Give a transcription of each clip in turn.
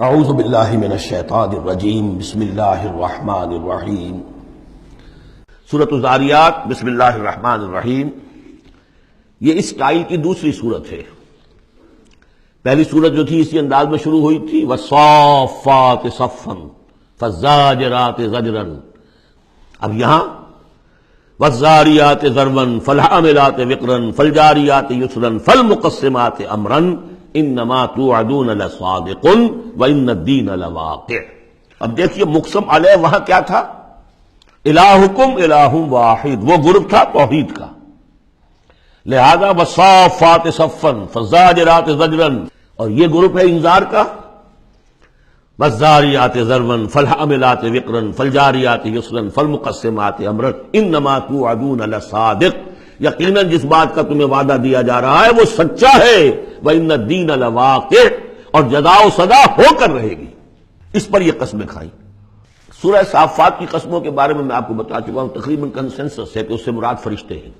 اعوذ باللہ من الشیطان الرجیم بسم اللہ الرحمن الرحیم سورۃ الزاریات بسم اللہ الرحمن الرحیم. یہ اس اسٹائل کی دوسری صورت ہے. پہلی صورت جو تھی اسی انداز میں شروع ہوئی تھی والصافات صفا فالزاجرات زجرا. اب یہاں والزاریات ذروا فالحاملات وقرا فالجاریات یسرا فالمقسمات امرا انما توعدون لصادق وان الدین لواقع. اب دیکھیے مقسم علیہ وہاں کیا تھا؟ الہکم الہ واحد، وہ گروپ تھا توحید کا. لہذا والصافات صفا فالزاجرات زجرا، اور یہ گروپ ہے انذار کا. والزاریات ذروا فالحاملات وقرا فالجاریات یسرا فالمقسمات امرا انما توعدون لصادق. یقیناً جس بات کا تمہیں وعدہ دیا جا رہا ہے وہ سچا ہے. وَإِنَّ الدِّينَ لَوَاقِعٌ، اور جزا و سزا ہو کر رہے گی. اس پر یہ قسمیں کھائیں. سورہ صافات کی قسموں کے بارے میں آپ کو بتا چکا ہوں، تقریباً کنسنسس ہے کہ اس سے مراد فرشتے ہیں.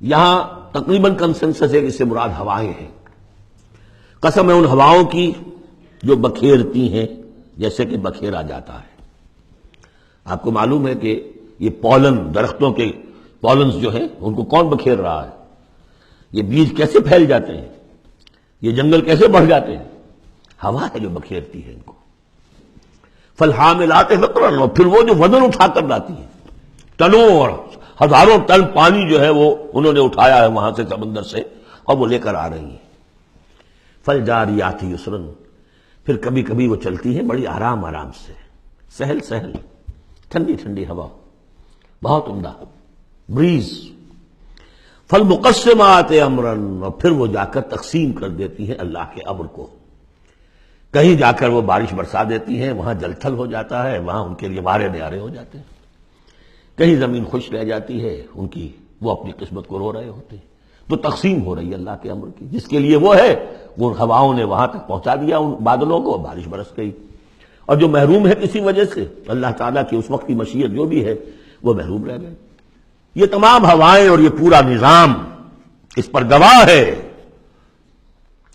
یہاں تقریباً کنسنسس ہے کہ اس سے مراد ہوائیں ہیں. قسم ہے ان ہواؤں کی جو بکھیرتی ہیں جیسے کہ بکھیرا جاتا ہے. آپ کو معلوم ہے کہ یہ پولن، درختوں کے پولنز جو ہیں ان کو کون بکھیر رہا ہے؟ یہ بیج کیسے پھیل جاتے ہیں، یہ جنگل کیسے بڑھ جاتے ہیں؟ ہوا ہے جو بکھیرتی ہے ان کو. فالحاملات وقرا، اور پھر وہ جو وزن اٹھا کر لاتی ہیں، ٹنوں اور ہزاروں ٹن پانی جو ہے وہ انہوں نے اٹھایا ہے وہاں سے سمندر سے، اور وہ لے کر آ رہی ہیں. فالجاریات یسرا، پھر کبھی کبھی وہ چلتی ہیں بڑی آرام آرام سے، سہل سہل، ٹھنڈی ٹھنڈی ہوا، بہت عمدہ بریز. فالمقسمات امرا، اور پھر وہ جا کر تقسیم کر دیتی ہیں اللہ کے امر کو. کہیں جا کر وہ بارش برسا دیتی ہیں، وہاں جل تھل ہو جاتا ہے، وہاں ان کے لیے مارے نیارے ہو جاتے ہیں. کہیں زمین خوش رہ جاتی ہے ان کی، وہ اپنی قسمت کو رو رہے ہوتے ہیں. تو تقسیم ہو رہی ہے اللہ کے امر کی. جس کے لیے وہ ہے وہ ہواؤں نے وہاں تک پہنچا دیا ان بادلوں کو، بارش برس گئی. اور جو محروم ہے کسی وجہ سے، اللہ تعالیٰ کی اس وقت کی مشیت جو بھی ہے، وہ محروم رہ گئے. یہ تمام ہوائیں اور یہ پورا نظام اس پر گواہ ہے.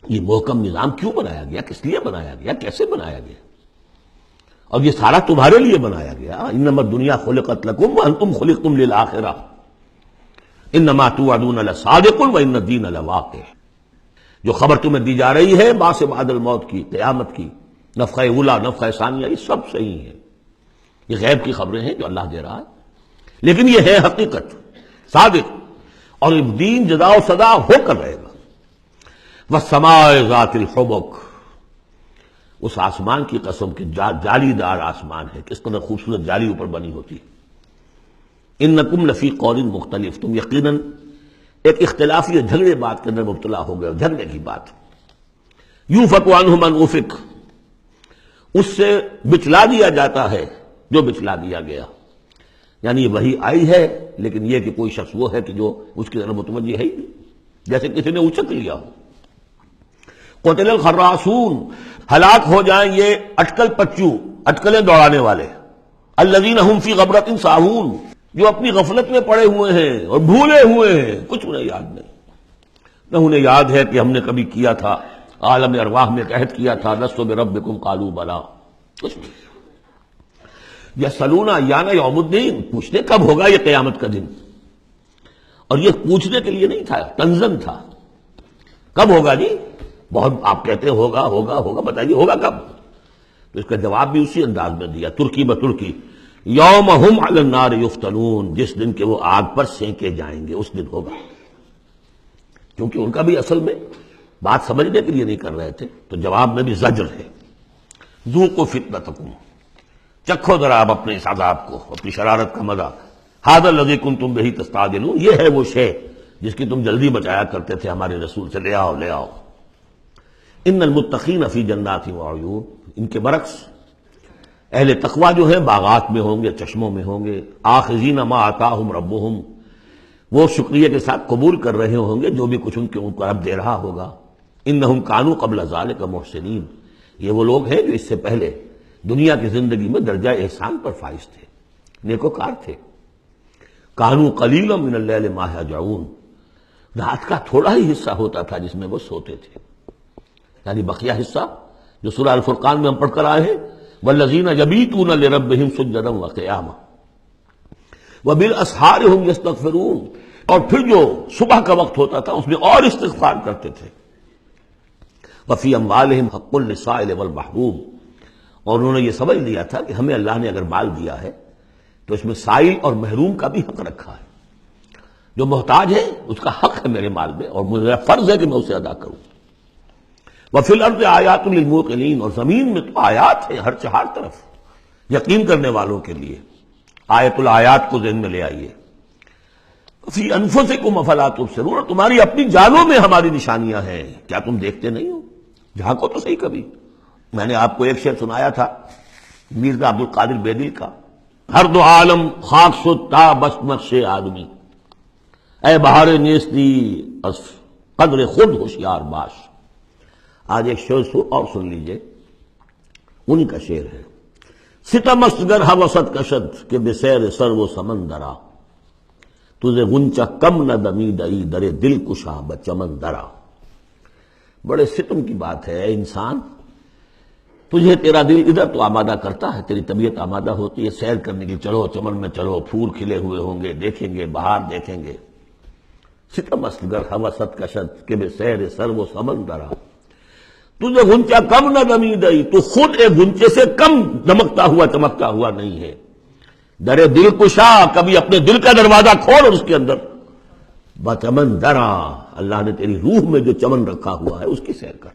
یہ محکم نظام کیوں بنایا گیا، کس لیے بنایا گیا، کیسے بنایا گیا؟ اور یہ سارا تمہارے لیے بنایا گیا. انما الدنیا خلقت لکم وانتم خلقتم للآخرہ انما توعدون لصادق وان الدین لواقع. جو خبر تمہیں دی جا رہی ہے بعث بعد الموت کی، قیامت کی، نفخہ اولیٰ، نفخہ ثانیہ، یہ سب صحیح ہے. یہ غیب کی خبریں ہیں جو اللہ دے رہا ہے، لیکن یہ ہے حقیقت صادق. اور دین جزا و سزا ہو کر رہے گا. والسماء ذات الحبک، اس آسمان کی قسم کہ جالی دار آسمان ہے، کس قدر خوبصورت جالی اوپر بنی ہوتی ہے. انکم لفی قول مختلف، تم یقیناً ایک اختلافی جھگڑے بات کے اندر مبتلا ہو گئے. جھگڑے کی بات. یوفک عنہ من افک، اس سے بچلا دیا جاتا ہے جو بچلا دیا گیا. یعنی وہی آئی ہے لیکن یہ کہ کوئی شخص وہ ہے کہ جو اس کی طرف متوجہ ہے ہی نہیں، جیسے کسی نے اچک لیا ہو. قتل الخراصون، ہلاک ہو جائیں یہ اٹکل پچو، اٹکلیں دوڑانے والے. الذین هم فی غفلۃ ساہون، جو اپنی غفلت میں پڑے ہوئے ہیں اور بھولے ہوئے ہیں، کچھ انہیں یاد نہیں. نہ انہیں یاد ہے کہ ہم نے کبھی کیا تھا، عالم ارواح میں عہد کیا تھا، لست بربکم قالوا بلا. کچھ نہیں. یسألون ایان یوم الدین، پوچھنے کب ہوگا یہ قیامت کا دن. اور یہ پوچھنے کے لیے نہیں تھا، تنزن تھا. کب ہوگا جی؟ بہت آپ کہتے ہیں ہوگا ہوگا ہوگا، بتائیے ہوگا کب؟ تو اس کا جواب بھی اسی انداز میں دیا، ترکی بترکی. یوم ہم علی النار یفتنون، جس دن کے وہ آگ پر سینکے جائیں گے، اس دن ہوگا. کیونکہ ان کا بھی اصل میں بات سمجھنے کے لیے نہیں کر رہے تھے، تو جواب میں بھی زجر ہے. ذوقوا فتنتکم، چکھو ذرا آپ اپنے اس عذاب کو، اپنی شرارت کا مزہ. ھذا الذی کنتم بہ تستعجلون، یہ ہے وہ شے جس کی تم جلدی بچایا کرتے تھے ہمارے رسول سے، لے آؤ لے آؤ. ان المتقین فی جنات وعیون، ان کے برعکس اہل تقویٰ جو ہیں باغات میں ہوں گے، چشموں میں ہوں گے. آخذین ما آتاہم ربہم، وہ شکریہ کے ساتھ قبول کر رہے ہوں گے جو بھی کچھ ان کو رب دے رہا ہوگا. انہم کانوا قبل ذلک محسنین، یہ وہ لوگ ہیں جو اس سے پہلے دنیا کی زندگی میں درجہ احسان پر فائز تھے، نیکوکار تھے. کانوا قلیلا من اللیل ما یہجعون، رات کا تھوڑا ہی حصہ ہوتا تھا جس میں وہ سوتے تھے، یعنی بقیہ حصہ جو سورہ الفرقان میں ہم پڑھ کر آئے ہیں، والذین یبیتون لربہم سجدا وقیاما وبالاسحار هم یستغفرون، اور پھر جو صبح کا وقت ہوتا تھا اس میں اور استغفار کرتے تھے۔ وفی اموالہم حق للسائل والمحروم، اور انہوں نے یہ سمجھ لیا تھا کہ ہمیں اللہ نے اگر مال دیا ہے تو اس میں سائل اور محروم کا بھی حق رکھا ہے، جو محتاج ہے اس کا حق ہے میرے مال میں، اور میرا فرض ہے کہ میں اسے ادا کروں۔ وفی الارض آیات للموقنین، اور زمین میں تو آیات ہے ہر چہار طرف یقین کرنے والوں کے لیے۔ آیت الآیات کو ذہن میں لے آئیے۔ فی انفسکم افلا تبصرون، اور تمہاری اپنی جانوں میں ہماری نشانیاں ہیں، کیا تم دیکھتے نہیں ہو؟ جھانکو تو صحیح کبھی۔ میں نے آپ کو ایک شعر سنایا تھا میرزا عبد القادر بیدل کا، ہر دو عالم خاک شد تا بس نقش آدمی، اے بہار نیستی از قدر خود ہوشیار باش۔ آج ایک شعر اور سن لیجئے، انہی کا شعر ہے۔ ستم است گر ہوست کشد کہ بسیر سر و سمندرا، تجھے غنچہ کم نہ دمیدئی در دل کشا بچمن درا۔ بڑے ستم کی بات ہے اے انسان، تجھے تیرا دل ادھر تو آمادہ کرتا ہے، تیری طبیعت آمادہ ہوتی ہے سیر کرنے کی، چلو چمن میں چلو، پھول کھلے ہوئے ہوں گے دیکھیں گے، بہار دیکھیں گے۔ ستم است گر ہوست کشد کہ بسیر سر و سمندرا، تجھے غنچہ کم نہ دمیدئی، تو خود ایک غنچے سے کم دمکتا ہوا چمکتا ہوا نہیں ہے۔ در دل کشا، کبھی اپنے دل کا دروازہ کھول اور اس کے اندر بچمن درا، اللہ نے تیری روح میں جو چمن رکھا ہوا ہے اس کی سیر کر۔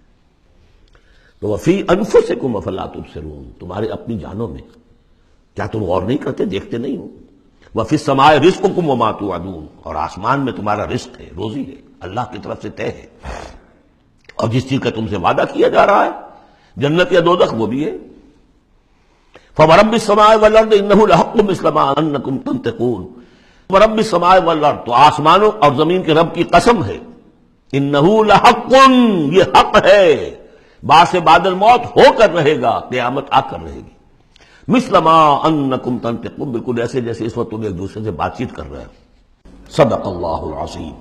تو وفی انفسکم افلا تبصرون، تمہارے اپنی جانوں میں کیا تم غور نہیں کرتے، دیکھتے نہیں ہو؟ وفی السماء رزقکم وما توعدون، اور آسمان میں تمہارا رزق ہے، روزی ہے، اللہ کی طرف سے طے ہے، اور جس چیز کا تم سے وعدہ کیا جا رہا ہے جنت یا دوزخ وہ بھی ہے۔ فورب السماء والارض انہ لحق مثل ما انکم تنطقون، ورب السماء والارض، تو آسمانوں اور زمین کے رب کی قسم ہے، انہ لحق، یہ حق ہے، باعث بعد الموت ہو کر رہے گا، قیامت آ کر رہے گی۔ مثل ما انکم تنطقون، بالکل ایسے جیسے اس وقت تم ایک دوسرے سے بات چیت کر رہے ہیں۔ صدق اللہ العظیم۔